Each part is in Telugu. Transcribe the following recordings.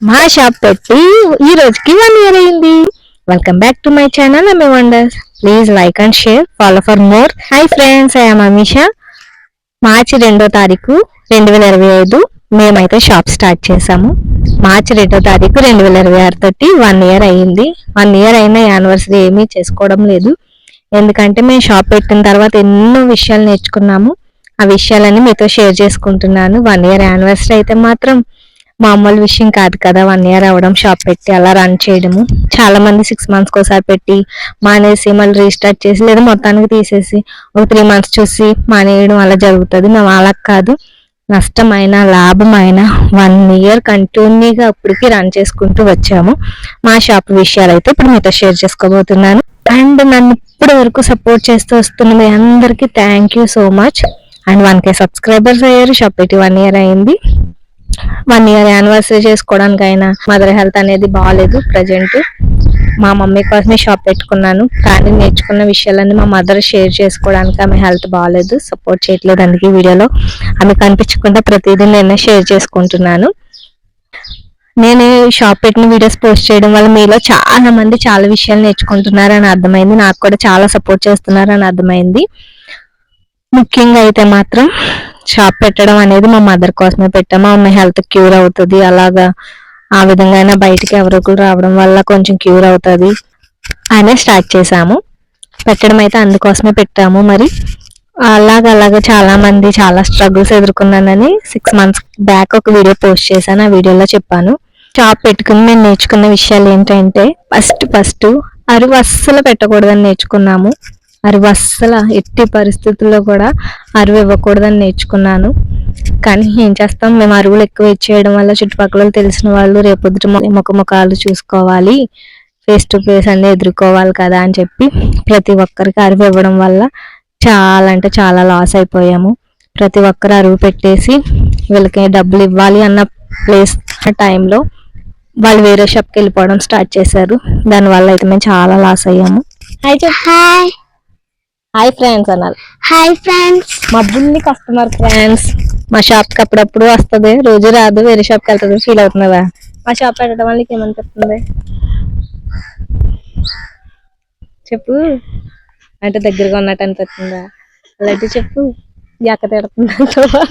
మా షాప్ పెట్టి ఈ రోజుకి 1 year అయింది. Welcome back to my channel Amme wonders. Please like and share, follow for more. Hi friends, I'm Amisha. మార్చి 2వ తారీఖు 2025 మేమైతే షాప్ స్టార్ట్ చేసాము. మార్చి 2వ తారీఖు 2026 తోటి 1 year అయ్యింది. 1 year అయిన యానివర్సరీ ఏమీ చేసుకోవడం లేదు. ఎందుకంటే మేము షాప్ పెట్టిన తర్వాత ఎన్నో విషయాలు నేర్చుకున్నాము. ఆ విషయాలన్నీ మీతో షేర్ చేసుకుంటున్నాను. 1 year యానివర్సరీ అయితే మాత్రం మామూలు విషయం కాదు కదా. 1 year అవ్వడం, షాప్ పెట్టి అలా రన్ చేయడము. చాలా మంది 6 months ఒకసారి పెట్టి మానేసి మళ్ళీ రీస్టార్ట్ చేసి లేదా మొత్తానికి తీసేసి ఒక 3 months చూసి మానేయడం అలా జరుగుతుంది. మేము అలా కాదు, నష్టమైన లాభమైన 1 year కంటిన్యూగా అప్పటికి రన్ చేసుకుంటూ వచ్చాము. మా షాప్ విషయాలు అయితే ఇప్పుడు మీతో షేర్ చేసుకోబోతున్నాను. అండ్ నన్ను ఇప్పటి వరకు సపోర్ట్ చేస్తూ వస్తున్న మీ అందరికీ thank you so much. And 1K subscribers అయ్యారు. షాప్ పెట్టి 1 year అయింది. 1 year యానివర్సరీ చేసుకోవడానికైనా మదర్ హెల్త్ అనేది బాగాలేదు ప్రజెంట్. మా మమ్మీ కోసమే షాప్ పెట్టుకున్నాను, కానీ నేర్చుకున్న విషయాలన్నీ మా మదర్ షేర్ చేసుకోవడానికి ఆమె హెల్త్ బాగాలేదు, సపోర్ట్ చేయట్లేదు. అందుకే వీడియోలో ఆమె కనిపించకుండా ప్రతిదీ నేను షేర్ చేసుకుంటున్నాను. నేను షాప్ పెట్టిన వీడియోస్ పోస్ట్ చేయడం వల్ల మీలో చాలా మంది చాలా విషయాలు నేర్చుకుంటున్నారని అర్థమైంది. నాకు కూడా చాలా సపోర్ట్ చేస్తున్నారని అర్థమైంది. ముఖ్యంగా అయితే మాత్రం షాప్ పెట్టడం అనేది మా మదర్ కోసమే పెట్టాము. ఆమె హెల్త్ క్యూర్ అవుతుంది, అలాగా ఆ విధంగా అయినా బయటికి ఎవరొకరు రావడం వల్ల కొంచెం క్యూర్ అవుతుంది అనే స్టార్ట్ చేసాము. పెట్టడం అయితే అందుకోసమే పెట్టాము. మరి అలాగ చాలా మంది చాలా స్ట్రగుల్స్ ఎదుర్కొన్నానని 6 months బ్యాక్ ఒక వీడియో పోస్ట్ చేశాను. ఆ వీడియోలో చెప్పాను. షాప్ పెట్టుకుని మేము నేర్చుకున్న విషయాలు ఏంటంటే, ఫస్ట్ అరువు అస్సలు పెట్టకూడదని నేర్చుకున్నాము. అరువు అస్సలు ఎట్టి పరిస్థితుల్లో కూడా అరువు ఇవ్వకూడదని నేర్చుకున్నాను. కానీ ఏం చేస్తాం, మేము అరువులు ఎక్కువ ఇచ్చేయడం వల్ల చుట్టుపక్కల తెలిసిన వాళ్ళు రేపొద్దుట ముఖాలు చూసుకోవాలి, ఫేస్ టు ఫేస్ అన్ని ఎదుర్కోవాలి కదా అని చెప్పి ప్రతి ఒక్కరికి అరువు ఇవ్వడం వల్ల చాలా అంటే చాలా లాస్ అయిపోయాము. ప్రతి ఒక్కరు అరువు పెట్టేసి వీళ్ళకి డబ్బులు ఇవ్వాలి అన్న ప్లేస్ టైంలో వాళ్ళు వేరే షాప్కి వెళ్ళిపోవడం స్టార్ట్ చేశారు. దానివల్ల అయితే మేము చాలా లాస్ అయ్యాము. హాయ్ ఫ్రెండ్స్ అన్నారు. హాయ్ ఫ్రెండ్స్, మా బుల్లి కస్టమర్ ఫ్రెండ్స్. మా షాప్కి అప్పుడప్పుడు వస్తుంది, రోజు రాదు, వేరే షాప్కి వెళ్తుంది. ఫీల్ అవుతున్నావా? మా షాప్ పెట్టడం వల్ల ఏమనిపిస్తుంది చెప్పు. అంటే దగ్గరగా ఉన్నట్టు అనిపిస్తుందా? అలాంటి చెప్పు. ఎక్క తిడుతుందా?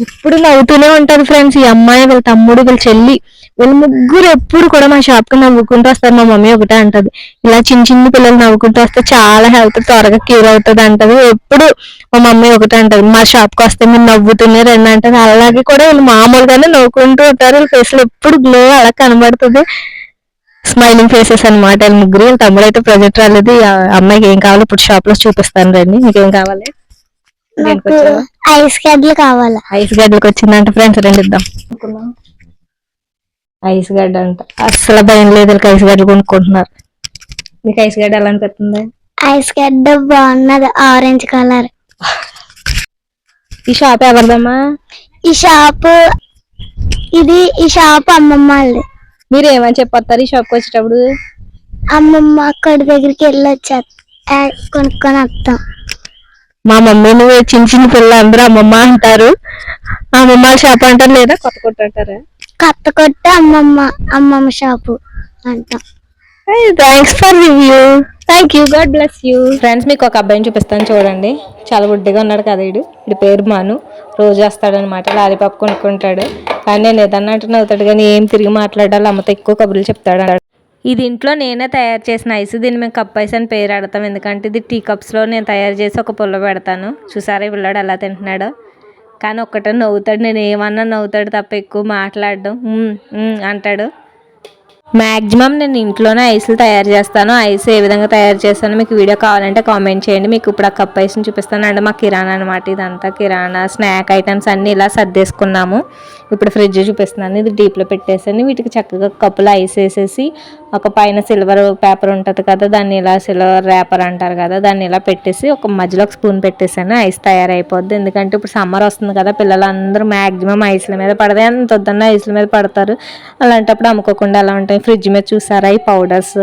ఎప్పుడు నవ్వుతూనే ఉంటారు ఫ్రెండ్స్. ఈ అమ్మాయి, వీళ్ళ తమ్ముడు, వీళ్ళ చెల్లి, వీళ్ళు ముగ్గురు ఎప్పుడు కూడా మా షాప్ కి నవ్వుకుంటూ వస్తారు. మా మమ్మీ ఒకటే అంటది, ఇలా చిన్న పిల్లలు నవ్వుకుంటూ వస్తే చాలా హెల్త్ త్వరగా క్యూర్ అవుతుంది అంటది. ఎప్పుడు మా మమ్మీ ఒకటే అంటది, మా షాప్ కి వస్తే మీరు నవ్వుతూనే రండి అంటది. అలాగే కూడా వీళ్ళు మామూలుగానే నవ్వుకుంటూ ఉంటారు. వీళ్ళ ఫేస్ లో ఎప్పుడు గ్లో అలా కనబడుతుంది, స్మైలింగ్ ఫేసెస్ అనమాట. వీళ్ళ ముగ్గురు. వీళ్ళ తమ్ముడు అయితే ప్రొజెక్ట్ రాలేదు. ఈ అమ్మాయికి ఏం కావాలో ఇప్పుడు షాప్ లో చూపిస్తాను రండి. మీకేం కావాలి? ఐస్ గడ్డలు కావాలా? ఐస్ గడ్డలకు వచ్చిందంట ఫ్రెండ్స్, రెండు ఇద్దాం. ఐస్ గడ్డ అంట, అస్సలు భయం లేదు. ఐస్ గడ్డలు కొనుక్కుంటున్నారు. మీకు ఐస్ గడ్డ ఎలా అనిపిస్తుంది? ఐస్ గడ్డ బాగున్నది, ఆరెంజ్ కలర్. ఈ షాప్ ఎవరిదమ్మా? ఈ షాప్ అమ్మమ్మ వాళ్ళది. మీరు ఏమని చెప్పొస్తారు ఈ షాప్కి వచ్చేటప్పుడు? అమ్మమ్మ అక్కడి దగ్గరికి వెళ్ళి కొనుక్కొని వస్తాం. మా మమ్మీని చిన్న పిల్లలు అందరూ అమ్మమ్మ అంటారు. అమ్మమ్మ షాప్ అంటారు, లేదా కొత్త కొట్టు అంటారా? కొత్త కొట్టు అమ్మమ్మ షాపు అంటాం. Thanks for review. Thank you, God bless you. Friends, మీకు ఒక అబ్బాయిని చూపిస్తాను చూడండి. చాలా బుడ్డిగా ఉన్నాడు కదా. వీడి పేరు మాను. రోజు వస్తాడనమాట, లాలీపాప్ కొనుక్కుంటాడు. కానీ నేను ఏదన్నా అంటే నవ్వుతాడు, కానీ ఏం తిరిగి మాట్లాడాలి, అమ్మతో ఎక్కువ కబుర్లు చెప్తాడు. ఇది ఇంట్లో నేనే తయారు చేసిన ఐస్. దీన్ని మేము కప్ ఐస్ అని పేరు పెడతాం, ఎందుకంటే ఇది టీ కప్స్లో నేను తయారు చేసి ఒక పుల్ల పెడతాను. చూసారా పిల్లాడు ఎలా తింటున్నాడో. కానీ ఒక్కటే నవ్వుతాడు, నేను ఏమన్నా నవ్వుతాడు తప్ప ఎక్కువ మాట్లాడడం అంటాడు. మ్యాక్సిమం నేను ఇంట్లోనే ఐస్లు తయారు చేస్తాను. ఐస్ ఏ విధంగా తయారు చేస్తాను మీకు వీడియో కావాలంటే కామెంట్ చేయండి. మీకు ఇప్పుడు ఆ కప్ ఐస్ని చూపిస్తాను. అంటే మా కిరాణా అనమాట, ఇదంతా కిరాణా స్నాక్ ఐటమ్స్ అన్నీ ఇలా సర్దేసుకున్నాము. ఇప్పుడు ఫ్రిడ్జ్ చూపిస్తున్నాను. ఇది డీప్లో పెట్టేసాను. వీటికి చక్కగా కప్పులో ఐస్ వేసేసి ఒక పైన సిల్వర్ పేపర్ ఉంటుంది కదా, దాన్ని ఇలా సిల్వర్ ర్యాపర్ అంటారు కదా, దాన్ని ఇలా పెట్టేసి ఒక మధ్యలో ఒక స్పూన్ పెట్టేసాను. ఐస్ తయారైపోద్ది. ఎందుకంటే ఇప్పుడు సమ్మర్ వస్తుంది కదా, పిల్లలందరూ మ్యాక్సిమం ఐస్ల మీద పడదే, ఎంత వద్దన్న ఐస్ల మీద పడతారు. అలాంటప్పుడు అమ్ముకోకుండా అలా ఉంటాయి. ఫ్రిడ్జ్ మీద చూసారా ఈ పౌడర్స్,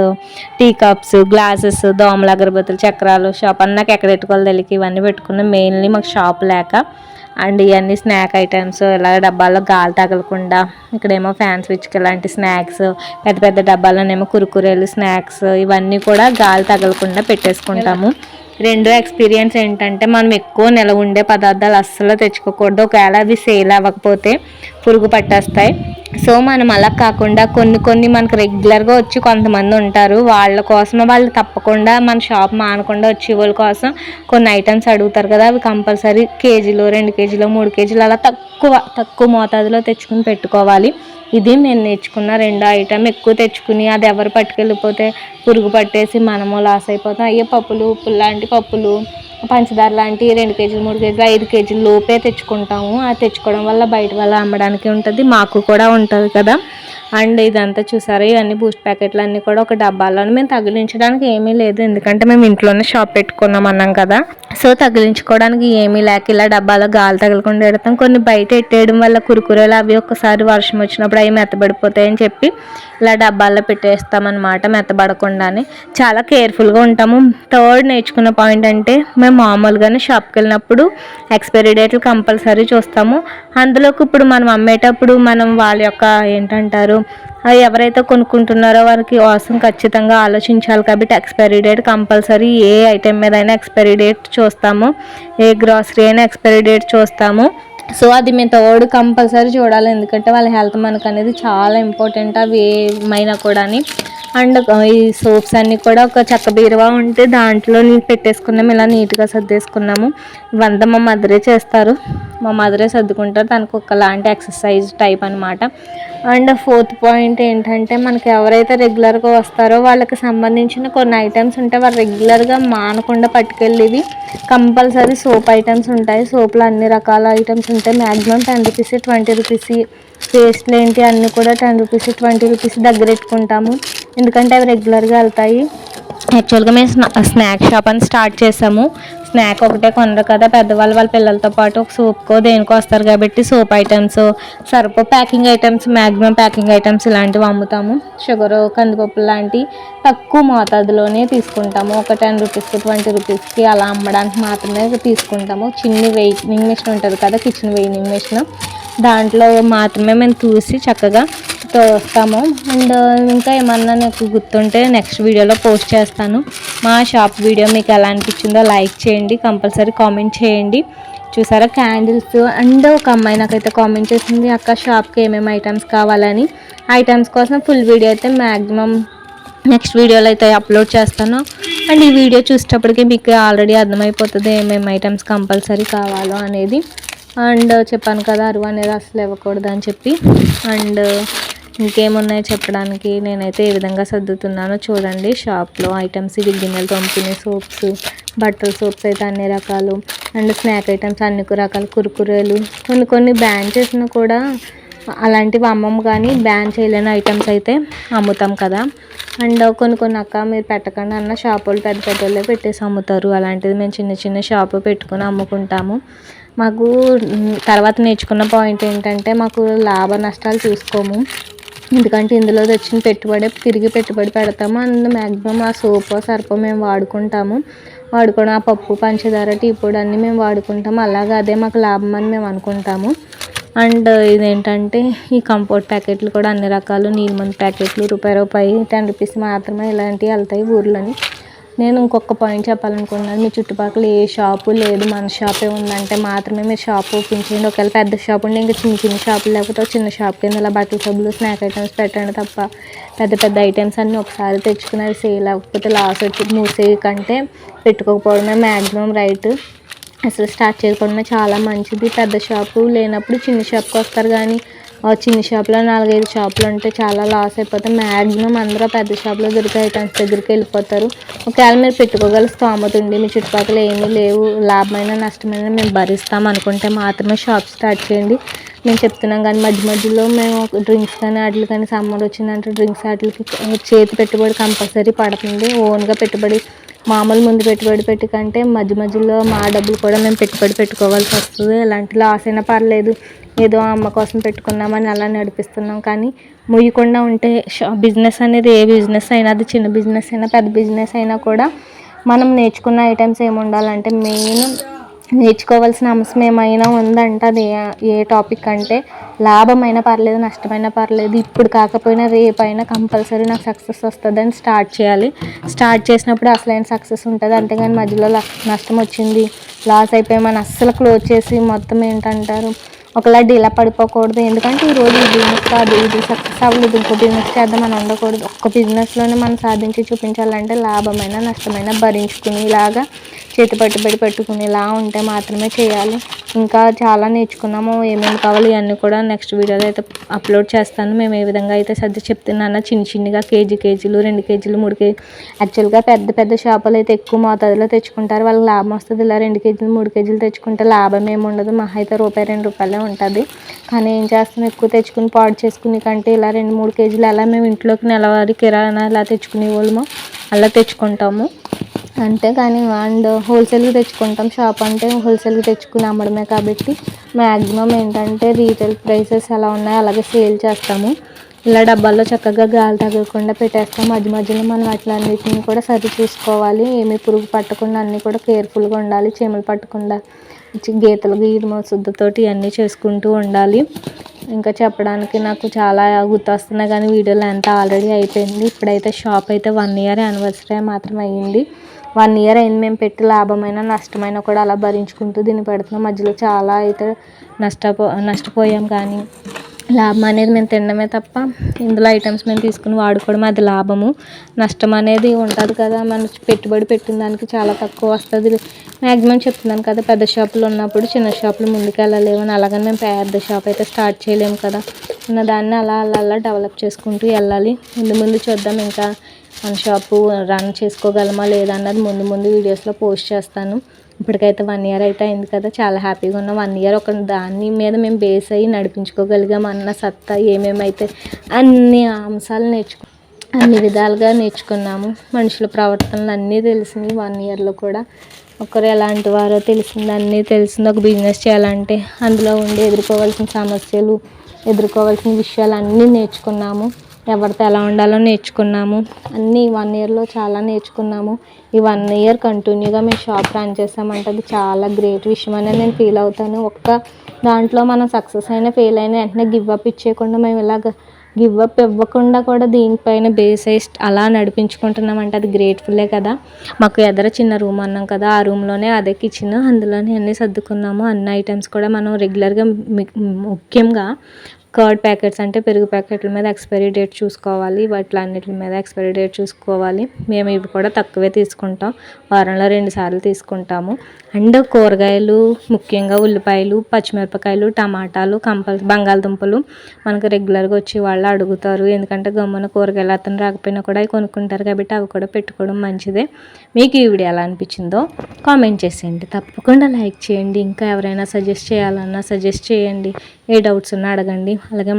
టీ కప్స్, గ్లాసెస్, దోమల అగరబత్తులు, చక్రాలు, షాప్ అన్నాక ఎక్కడ పెట్టుకోవాలి తెలియక ఇవన్నీ పెట్టుకున్నాం. మెయిన్లీ మాకు షాప్ లేక అండ్ ఇవన్నీ స్నాక్ ఐటమ్స్ ఇలా డబ్బాల్లో గాలి తగలకుండా, ఇక్కడేమో ఫ్యాన్ స్విచ్కి ఇలాంటి స్నాక్స్, పెద్ద పెద్ద డబ్బాల్లోనేమో కురుకురేలు స్నాక్స్, ఇవన్నీ కూడా గాలి తగలకుండా పెట్టేసుకుంటాము. రెండో ఎక్స్పీరియన్స్ ఏంటంటే మనం ఎక్కువ నిలవ ఉండే పదార్థాలు అస్సలు తెచ్చుకోకూడదు. ఒకవేళ అవి సేల్ అవ్వకపోతే పురుగు పట్టేస్తాయి. సో మనం అలా కాకుండా కొన్ని మనకు రెగ్యులర్గా వచ్చి కొంతమంది ఉంటారు, వాళ్ళ కోసం వాళ్ళు తప్పకుండా మన షాప్ మానకుండా వచ్చే వాళ్ళ కోసం కొన్ని ఐటమ్స్ అడుగుతారు కదా, అవి కంపల్సరీ కేజీలో 2 కేజీలో 3 కేజీలు అలా తక్కువ మోతాదులో తెచ్చుకుని పెట్టుకోవాలి. ఇది నేను నేర్చుకున్న రెండో ఐటమ్. ఎక్కువ తెచ్చుకుని అది ఎవరు పట్టుకెళ్ళిపోతే పురుగు పట్టేసి మనము లాస్ అయిపోతాం. అయ్యే పప్పులు, ఉప్పులు లాంటి పప్పులు, పంచదార లాంటి 2 కేజీలు 3 కేజీలు 5 కేజీలు లోపే తెచ్చుకుంటాము. అది తెచ్చుకోవడం వల్ల బయట వల్ల అమ్మడానికి ఉంటుంది, మాకు కూడా ఉంటుంది కదా. అండ్ ఇదంతా చూసారా, ఇవన్నీ బూస్ట్ ప్యాకెట్లు అన్నీ కూడా ఒక డబ్బాలో. మేము తగిలించడానికి ఏమీ లేదు, ఎందుకంటే మేము ఇంట్లోనే షాప్ పెట్టుకున్నాం అన్నాం కదా. సో తగిలించుకోవడానికి ఏమీ లేక ఇలా డబ్బాలో గాలి తగలకుండా పెడతాం. కొన్ని బయట ఎట్టేయడం వల్ల కురుకురేలు అవి ఒక్కసారి వర్షం వచ్చినప్పుడు అవి మెత్తబడిపోతాయని చెప్పి ఇలా డబ్బాల్లో పెట్టేస్తామన్నమాట, మెత్తబడకుండానే. చాలా కేర్ఫుల్గా ఉంటాము. థర్డ్ నేర్చుకున్న పాయింట్ అంటే, మేము మామూలుగానే షాప్కి వెళ్ళినప్పుడు ఎక్స్పైరీ డేట్లు కంపల్సరీ చూస్తాము. అందులోకి ఇప్పుడు మనం అమ్మేటప్పుడు మనం వాళ్ళ యొక్క ఏంటంటారు, ఎవరైతే కొనుక్కుంటున్నారో వారికి కోసం ఖచ్చితంగా ఆలోచించాలి. కాబట్టి ఎక్స్పైరీ డేట్ కంపల్సరీ, ఏ ఐటెం మీద అయినా ఎక్స్పైరీ డేట్ చూస్తాము, ఏ గ్రాసరీ అయినా ఎక్స్పైరీ డేట్ చూస్తాము. సో అది మేము థర్డ్ కంపల్సరీ చూడాలి, ఎందుకంటే వాళ్ళ హెల్త్ మనకు అనేది చాలా ఇంపార్టెంట్ అవి ఏమైనా కూడా. అండ్ ఈ సోప్స్ అన్నీ కూడా ఒక చెక్క బీరువా ఉంటే దాంట్లో పెట్టేసుకున్నాము, ఇలా నీట్గా సర్దేసుకున్నాము. ఇవంతా మా మదరే చేస్తారు, మా మదరే సర్దుకుంటారు, తనకు ఒకలాంటి ఎక్సర్సైజ్ టైప్ అనమాట. అండ్ ఫోర్త్ పాయింట్ ఏంటంటే, మనకి ఎవరైతే రెగ్యులర్గా వస్తారో వాళ్ళకి సంబంధించిన కొన్ని ఐటమ్స్ ఉంటాయి, వాళ్ళు రెగ్యులర్గా మానకుండా పట్టుకెళ్ళేవి. కంపల్సరీ సోప్ ఐటమ్స్ ఉంటాయి, సోప్లో అన్ని రకాల ఐటమ్స్ ఉంటాయి. Maximum 10 rupees 20 rupees. పేస్ట్లు ఏంటి అన్నీ కూడా 10 రూపీస్ 20 రూపీస్ దగ్గర పెట్టుకుంటాము, ఎందుకంటే అవి రెగ్యులర్గా వెళ్తాయి. యాక్చువల్గా మేము స్నాక్ షాప్ అని స్టార్ట్ చేసాము. స్నాక్ ఒకటే కొనరు కదా, పెద్దవాళ్ళు వాళ్ళ పిల్లలతో పాటు ఒక సోప్కో దేనికో వస్తారు కాబట్టి సోప్ ఐటమ్స్, సరుపు packing items, maximum packing items ఇలాంటివి అమ్ముతాము. షుగరు, కందిపప్పు లాంటి తక్కువ మోతాదులోనే తీసుకుంటాము. ఒక 10 రూపీస్కి 20 రూపీస్కి అలా అమ్మడానికి మాత్రమే తీసుకుంటాము. చిన్న వెయిటింగ్ మిషన్ ఉంటుంది కదా, కిచెన్ వెయిటింగ్ మిషన్, దాంట్లో మాత్రమే మేము చూసి చక్కగా తోస్తాము. అండ్ ఇంకా ఏమన్నా నాకు గుర్తుంటే నెక్స్ట్ వీడియోలో పోస్ట్ చేస్తాను. మా షాప్ వీడియో మీకు ఎలా అనిపించిందో లైక్ చేయండి, కంపల్సరీ కామెంట్ చేయండి. చూసారా క్యాండిల్స్. అండ్ ఒక అమ్మాయి నాకైతే కామెంట్ చేసింది, అక్క షాప్కి ఏమేమి ఐటమ్స్ కావాలని. ఐటమ్స్ కోసం ఫుల్ వీడియో అయితే మ్యాక్సిమం నెక్స్ట్ వీడియోలో అయితే అప్లోడ్ చేస్తాను. అండ్ ఈ వీడియో చూసేటప్పటికి మీకు ఆల్రెడీ అర్థమైపోతుంది ఏమేమి ఐటమ్స్ కంపల్సరీ కావాలో అనేది. అండ్ చెప్పాను కదా, అరువు అనేది అసలు ఇవ్వకూడదు అని చెప్పి. అండ్ ఇంకేమున్నాయో చెప్పడానికి, నేనైతే ఏ విధంగా సర్దుతున్నానో చూడండి. షాప్లో ఐటమ్స్, ఇవి గిన్నెలు తోముకునే సోప్స్, బట్టల సోప్స్ అయితే అన్ని రకాలు, అండ్ స్నాక్ ఐటమ్స్ అన్ని రకాల కురుకురేలు, కొన్ని బ్యాన్ చేసినా కూడా అలాంటివి అమ్మము, కానీ బ్యాన్ చేయలేని ఐటమ్స్ అయితే అమ్ముతాం కదా. అండ్ కొన్ని అక్క మీరు పెట్టకండి అన్న షాప్ వాళ్ళు పెద్ద వాళ్ళే పెట్టేసి అమ్ముతారు. అలాంటిది మేము చిన్న షాపు పెట్టుకుని అమ్ముకుంటాము. మాకు తర్వాత నేర్చుకున్న పాయింట్ ఏంటంటే, మాకు లాభ నష్టాలు చూసుకోము, ఎందుకంటే ఇందులో తెచ్చిన తిరిగి పెట్టుబడి పెడతాము. అండ్ మ్యాక్సిమం ఆ సోపు సర్పో మేము వాడుకోవడం, ఆ పప్పు, పంచదార, టీ పొడి అన్నీ మేము వాడుకుంటాము. అలాగే అదే మాకు లాభం అని మేము అనుకుంటాము. అండ్ ఇదేంటంటే, ఈ కంపోర్ట్ ప్యాకెట్లు కూడా అన్ని రకాలు, నీళ్ళమంది ప్యాకెట్లు రూపాయి 10 రూపీస్ మాత్రమే ఇలాంటివి వెళ్తాయి ఊర్లని. నేను ఇంకొక పాయింట్ చెప్పాలనుకున్నాను, మీ చుట్టుపక్కల ఏ షాపు లేదు, మన షాపే ఉందంటే మాత్రమే మీరు షాప్ ఓపెన్ చేయండి. ఒకవేళ పెద్ద షాప్ ఉంటే ఇంకా చిన్న షాపులు, లేకపోతే చిన్న షాప్ కింద ఇలా బట్టల సబ్బులు, స్నాక్ ఐటమ్స్ పెట్టండి తప్ప పెద్ద ఐటమ్స్ అన్నీ ఒకసారి తెచ్చుకుని అవి సేల్ అవ్వకపోతే లాస్ వచ్చి మూసేవి కంటే పెట్టుకోకపోవడమే మ్యాక్సిమం రైట్. అసలు స్టార్ట్ చేయకపోవడమే చాలా మంచిది. పెద్ద షాపు లేనప్పుడు చిన్న షాప్కి వస్తారు, కానీ చిన్న షాప్లో 4-5 షాపులు ఉంటే చాలా లాస్ అయిపోతాం. మ్యాక్సిమం అందరూ పెద్ద షాప్లో దొరికే ఐటమ్స్ దగ్గరికి వెళ్ళిపోతారు. ఒకవేళ మీరు పెట్టుకోగల స్తోమత ఉండి మీ చుట్టుపక్కల ఏమీ లేవు, లాభమైన నష్టమైన మేము భరిస్తాం అనుకుంటే మాత్రమే షాప్ స్టార్ట్ చేయండి. మేము చెప్తున్నాం, కానీ మధ్యలో మేము డ్రింక్స్ కానీ వాటికి కానీ సమ్మర్ వచ్చిందంటే డ్రింక్స్ వాటికి చేతి పెట్టుబడి కంపల్సరీ పడుతుంది. ఓన్గా పెట్టుబడి మామూలు ముందు పెట్టుబడి పెట్టి కంటే మధ్యలో మా డబ్బులు కూడా మేము పెట్టుబడి పెట్టుకోవాల్సి వస్తుంది. ఎలాంటి లాస్ అయినా పర్లేదు, ఏదో అమ్మ కోసం పెట్టుకున్నామని అలా నడిపిస్తున్నాం. కానీ ముయ్యకుండా ఉంటే బిజినెస్ అనేది, ఏ బిజినెస్ అయినా, అది చిన్న బిజినెస్ అయినా పెద్ద బిజినెస్ అయినా కూడా మనం నేర్చుకున్న ఐటమ్స్ ఏమి ఉండాలంటే మెయిన్ నేర్చుకోవాల్సిన అంశం ఏమైనా ఉందంటే అది ఏ టాపిక్ అంటే లాభమైనా పర్లేదు, నష్టమైనా పర్లేదు, ఇప్పుడు కాకపోయినా రేపైనా కంపల్సరీ నాకు సక్సెస్ వస్తుందని స్టార్ట్ చేయాలి. స్టార్ట్ చేసినప్పుడు అసలైన సక్సెస్ ఉంటుంది. అంతేగాని మధ్యలో నష్టం వచ్చింది, లాస్ అయిపోయి మనం అస్సలు క్లోజ్ చేసి మొత్తం ఏంటంటారు ఒకలా డీలా పడిపోకూడదు. ఎందుకంటే ఈరోజు ఈ బిజినెస్ కాదు, ఇది సక్సెస్ అవ్వలేదు, ఇంకో బిజినెస్ చేద్దామని ఉండకూడదు. ఒక్క బిజినెస్లోనే మనం సాధించి చూపించాలంటే లాభమైన నష్టమైన భరించుకునేలాగా చేతి పట్టుబడి పెట్టుకునేలా ఉంటే మాత్రమే చేయాలి. ఇంకా చాలా నేర్చుకున్నాము. ఏమేమి కావాలి ఇవన్నీ కూడా నెక్స్ట్ వీడియోలో అయితే అప్లోడ్ చేస్తాను. మేము ఏ విధంగా అయితే సర్ది చెప్తున్నానో చిన్నగా కేజీలు 2 కేజీలు 3 కేజీ యాక్చువల్గా పెద్ద షాపులు అయితే ఎక్కువ మోతాదులో తెచ్చుకుంటారు, వాళ్ళకి లాభం వస్తుంది. ఇలా 2 కేజీలు 3 కేజీలు తెచ్చుకుంటే లాభం ఏమి ఉండదు, మహా అయితే ₹1-2 ఉంటుంది. కానీ ఏం చేస్తాం, ఎక్కువ తెచ్చుకుని పాడు చేసుకుని కంటే ఇలా 2-3 కేజీలు అలా మేము ఇంట్లోకి నెలవారీ కిరాణా అలా తెచ్చుకునే వాళ్ళము అలా తెచ్చుకుంటాము. అంతేకాని అండ్ హోల్సేల్గా తెచ్చుకుంటాం. షాప్ అంటే హోల్సేల్గా తెచ్చుకుని అమ్మడమే కాబట్టి మ్యాక్సిమం ఏంటంటే రీటైల్ ప్రైసెస్ ఎలా ఉన్నాయో అలాగే సేల్ చేస్తాము. ఇలా డబ్బాల్లో చక్కగా గాలి తగలకుండా పెట్టేస్తాం. మధ్యలో మనం అన్నిటిని కూడా సరి చూసుకోవాలి. ఏమీ పురుగు పట్టకుండా అన్నీ కూడా కేర్ఫుల్గా ఉండాలి. చీమలు పట్టకుండా గీతలు గీయడం శుద్ధతోటి ఇవన్నీ చేసుకుంటూ ఉండాలి. ఇంకా చెప్పడానికి నాకు చాలా గుర్తొస్తున్నాయి కానీ వీడియోలో ఎంత ఆల్రెడీ అయిపోయింది. ఇప్పుడైతే షాప్ అయితే 1 ఇయర్ యానివర్సరీ మాత్రం అయ్యింది. 1 ఇయర్ అయింది. మేము పెట్టి లాభమైన నష్టమైన కూడా అలా భరించుకుంటూ దీన్ని పెడుతున్నాం. మధ్యలో చాలా అయితే నష్టపోయాం కానీ లాభం అనేది మేము తినడమే తప్ప ఇందులో ఐటమ్స్ మేము తీసుకుని వాడుకోవడం అది లాభము. నష్టం అనేది ఉంటుంది కదా, మనం పెట్టుబడి పెట్టిన దానికి చాలా తక్కువ వస్తుంది. మ్యాక్సిమం చెప్తున్నాను కదా, పెద్ద షాపులు ఉన్నప్పుడు చిన్న షాపులు ముందుకు వెళ్ళలేము అని. అలాగని మేము పెద్ద షాప్ అయితే స్టార్ట్ చేయలేము కదా, ఉన్న దాన్ని అలా డెవలప్ చేసుకుంటూ వెళ్ళాలి. ముందు చూద్దాం ఇంకా మన షాపు రన్ చేసుకోగలమా లేదా అన్నది ముందు వీడియోస్లో పోస్ట్ చేస్తాను. ఇప్పటికైతే 1 ఇయర్ అయితే అయింది కదా, చాలా హ్యాపీగా ఉన్నాం. 1 ఇయర్ ఒక దాని మీద మేము బేస్ అయ్యి నడిపించుకోగలిగాం అన్న సత్తా ఏమేమైతే అన్ని అంశాలు అన్ని విధాలుగా నేర్చుకున్నాము. మనుషుల ప్రవర్తనలు అన్నీ తెలిసినాయి 1 ఇయర్లో కూడా. ఒకరు ఎలాంటి వారో తెలిసింది, అన్నీ తెలిసింది. ఒక బిజినెస్ చేయాలంటే అందులో ఉండి ఎదుర్కోవాల్సిన సమస్యలు, ఎదుర్కోవాల్సిన విషయాలు అన్నీ నేర్చుకున్నాము. ఎవరితో ఎలా ఉండాలో నేర్చుకున్నాము. అన్నీ 1 ఇయర్లో చాలా నేర్చుకున్నాము. ఈ 1 ఇయర్ కంటిన్యూగా మేము షాప్ రన్ చేసామంటే అది చాలా గ్రేట్ విషయం అనేది నేను ఫీల్ అవుతాను. ఒక్క దాంట్లో మనం సక్సెస్ అయినా ఫెయిల్ అయినా వెంటనే గివ్ అప్ ఇచ్చేయకుండా మేము ఇలాగ గివ్ అప్ ఇవ్వకుండా కూడా దీనిపైన బేస్ అయ్యి అలా నడిపించుకుంటున్నామంటే అది గ్రేట్ఫుల్లే కదా. మాకు ఎదర చిన్న రూమ్ అన్నాం కదా, ఆ రూమ్లోనే అదే కిచెన్, అందులోనే అన్నీ సర్దుకున్నాము. అన్ని ఐటమ్స్ కూడా మనం రెగ్యులర్గా ముఖ్యంగా కర్డ్ ప్యాకెట్స్ అంటే పెరుగు ప్యాకెట్ల మీద ఎక్స్పైరీ డేట్ చూసుకోవాలి, వాటిలన్నిటి మీద ఎక్స్పైరీ డేట్ చూసుకోవాలి. మేము ఇవి కూడా తక్కువే తీసుకుంటాం, వారంలో 2 సార్లు తీసుకుంటాము. అండ్ కూరగాయలు ముఖ్యంగా ఉల్లిపాయలు, పచ్చిమిరపకాయలు, టమాటాలు, బంగాళదుంపలు మనకు రెగ్యులర్గా వచ్చి వాళ్ళు అడుగుతారు. ఎందుకంటే గమ్మున కూరగాయలు అతను రాకపోయినా కూడా అవి కొనుక్కుంటారు కాబట్టి అవి కూడా పెట్టుకోవడం మంచిదే. మీకు ఈ వీడియో ఎలా అనిపించిందో కామెంట్ చేసేయండి, తప్పకుండా లైక్ చేయండి. ఇంకా ఎవరైనా సజెస్ట్ చేయాలన్నా సజెస్ట్ చేయండి, ఏ డౌట్స్ ఉన్నా అడగండి. అలాగే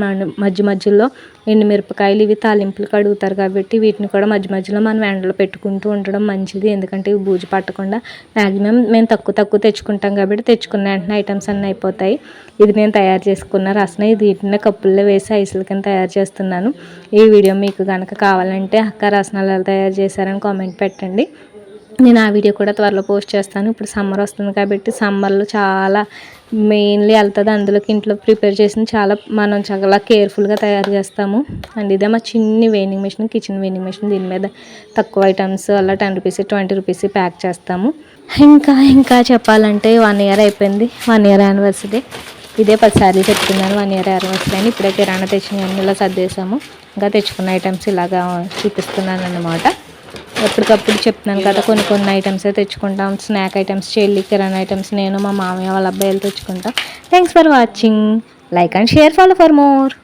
మధ్యలో ఎండుమిరపకాయలు ఇవి తాలింపులకు అడుగుతారు కాబట్టి వీటిని కూడా మధ్యలో మనం ఎండలో పెట్టుకుంటూ ఉండడం మంచిది. ఎందుకంటే ఇవి బూజు పట్టకుండా. మ్యాక్సిమం మేము తక్కువ తెచ్చుకుంటాం కాబట్టి తెచ్చుకున్న వెంటనే ఐటమ్స్ అన్నీ అయిపోతాయి. ఇది నేను తయారు చేసుకున్న రసన, ఇది వీటిని కప్పుల్లో వేసి ఐసుల కింద తయారు చేస్తున్నాను. ఈ వీడియో మీకు కనుక కావాలంటే అక్క రసనాలు ఎలా తయారు చేశారని కామెంట్ పెట్టండి. నేను ఆ వీడియో కూడా త్వరలో పోస్ట్ చేస్తాను. ఇప్పుడు సమ్మర్ వస్తుంది కాబట్టి సమ్మర్లో చాలా మెయిన్లీ వెళ్తుంది. అందులోకి ఇంట్లో ప్రిపేర్ చేసిన మనం చాలా కేర్ఫుల్గా తయారు చేస్తాము. అండ్ ఇదే మా చిన్ని weighing machine, kitchen weighing machine. దీని మీద తక్కువ ఐటమ్స్ అలా 10 రూపీస్ 20 రూపీస్ ప్యాక్ చేస్తాము. ఇంకా చెప్పాలంటే 1 ఇయర్ అయిపోయింది, 1 ఇయర్ యానివర్సరీ. ఇదే 10 సార్లు చెప్తున్నాను 1 ఇయర్ యానివర్సరీ అని. ఇప్పుడే కిరాణా తెచ్చినవన్నీ ఇలా సర్దేశాము. ఇంకా తెచ్చుకున్న ఐటమ్స్ ఇలాగా చూపిస్తున్నాను అన్నమాట. ఎప్పటికప్పుడు చెప్తున్నాను కదా, కొన్ని ఐటమ్సే తెచ్చుకుంటాం. స్నాక్ ఐటమ్స్, చెల్లి కిరాణా ఐటమ్స్ నేను మా మామయ్య వాళ్ళ అబ్బాయిలు తెచ్చుకుంటాం. Thanks for watching. Like and share, follow for more.